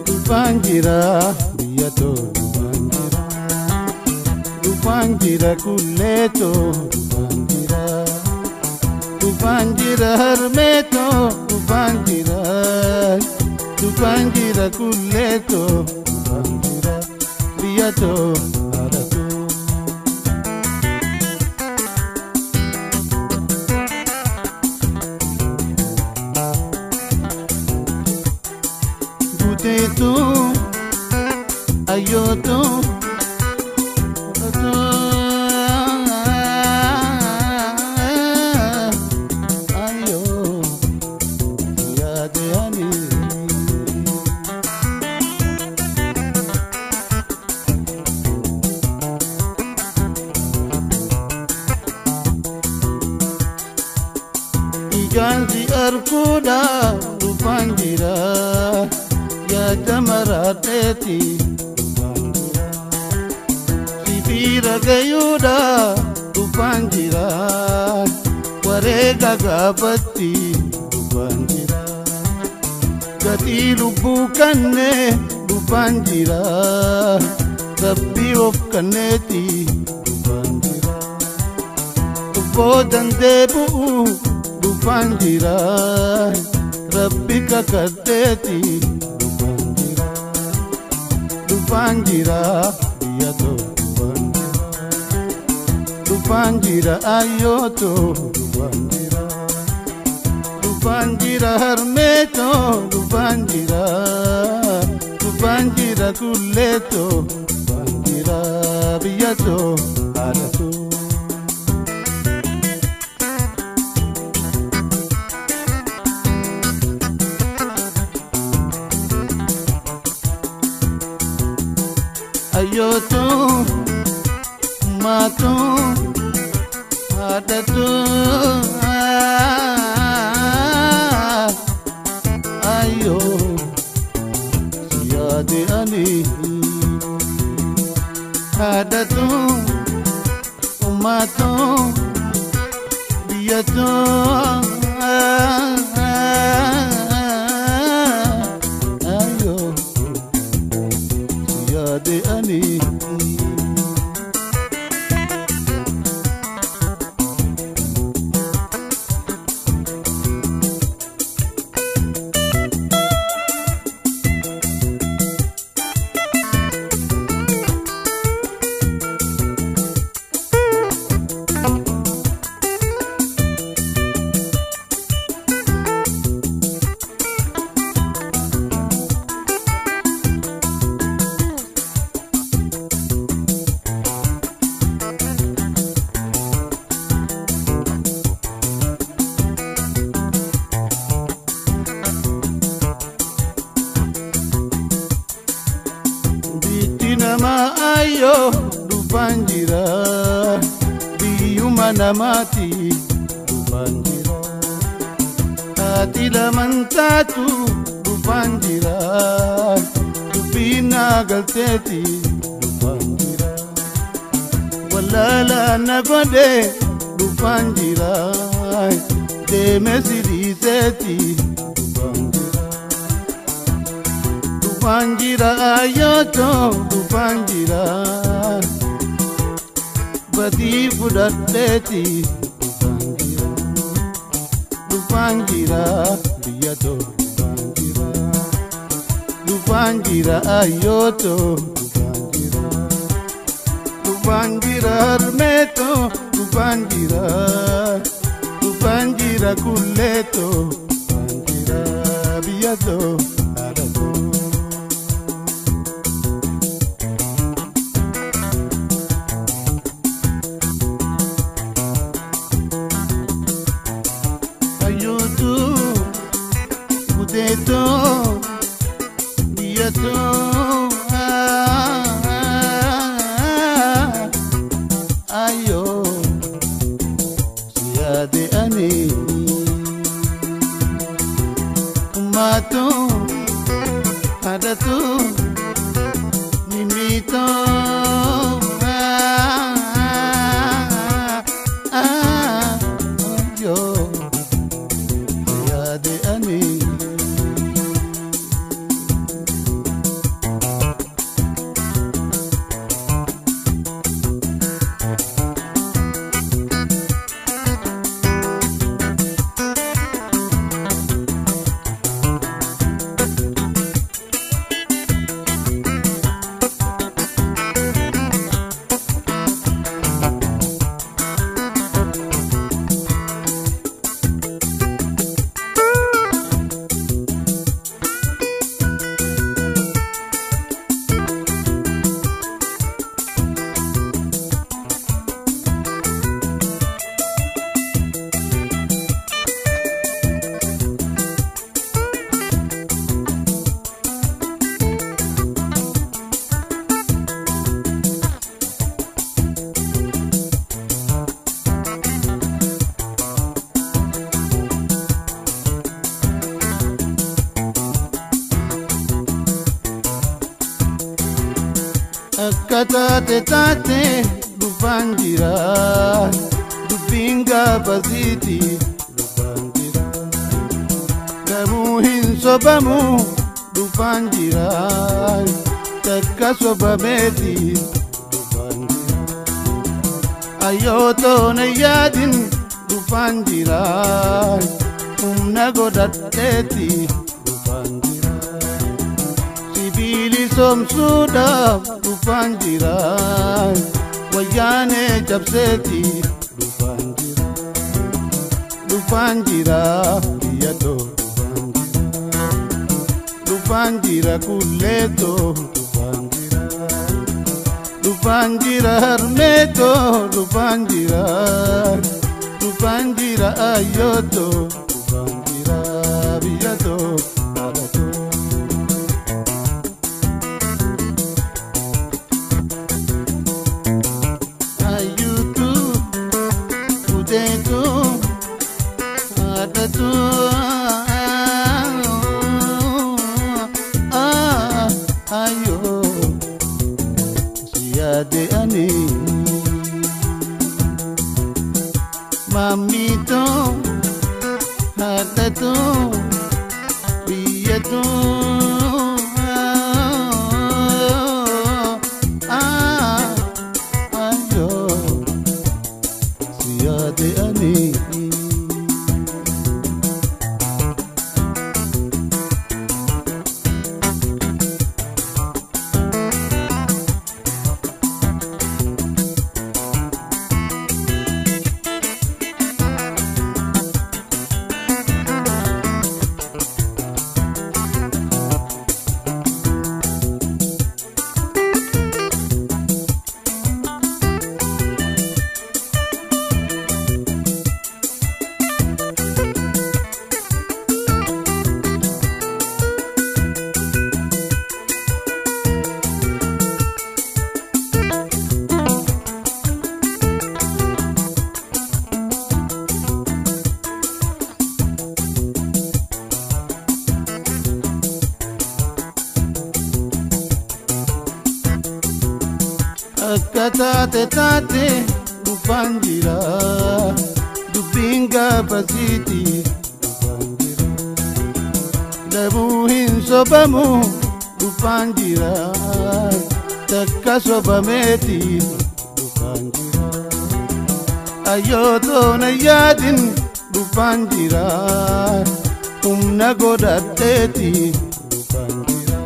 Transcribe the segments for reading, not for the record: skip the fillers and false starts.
Dupangira biyato Dupangira kulleto Dupangira harmeto Dupangira kulleto Dupangira biyato aratu Guteto ayoto ayo yade ani iganzi arkuda Dupangira ya jamarateti Sibira gayuda Dupangira warega gabati Dupangira gati lubu kanne Dupangira rabbi of kaneti Dupangira bodan debu Dupangira rabbi kakadeti Dupangira biyato Dupangira ayoto Dupangira harmeto Dupangira kulleto Dupangira biyato aratu ayoto mato adatu ayo yade ani adatu mato biyato ayo yade ani nama ayo Dupangira biyuma namati Dupangira ati lamantatu Dupangira dubina galteti Dupangira walala nagode Dupangira demesiriseti Dupangira ayoto Dupangira bati fudatleti Dupangira biyato Dupangira ayoto Dupangira harmeto Dupangira kulleto Dupangira biyato aratu Guteto biyato ayo yade ani adatu mimito yo yade ani Akkatate tate dhufaan jira dubbiin gaafasiiti dhufaan jira garuu hin sobamu dhufaan jira takka sobameeti dhufaan jira ayyootoo na yaadin dhufaan jira humna godhadheeti dhufaan jira sibiili somsuudhaaf dhufaan jira wayyaane cabseeti dhufaan jira biyyatoo dhufaan jira kulleetoo dhufaan jira harmeetoo dhufaan jira ayyootoo dhufaan jira biyyatoo maalatoo ayo siade ani mamito hatato biyato ayo siade ani Akkatate tate dhufaan jira dubbiin gaafasiiti dhufaan jira dhabuu hin sobamu dhufaan jira takka sobameeti dhufaan jira ayyootoo na yaadin dhufaan jira humna godhadheeti dhufaan jira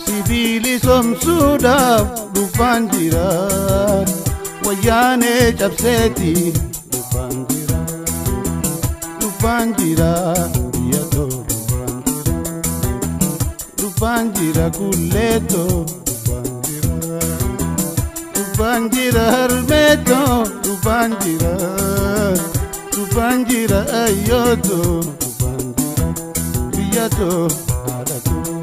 sibiili somsuudhaaf dhufaan jira wayyaane cabseeti dhufaan jira biyyatoo dhufaan jira kulleetoo dhufaan jira harmeetoo dhufaan jira ayyootoo dhufaan jira biyyatoo maalatoo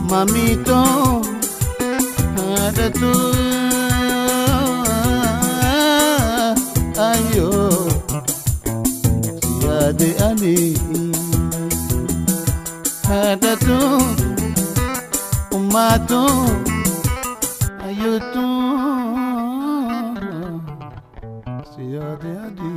mamito adatu siyaade ani haadhatu ummaatu ayyuutu siyaade ani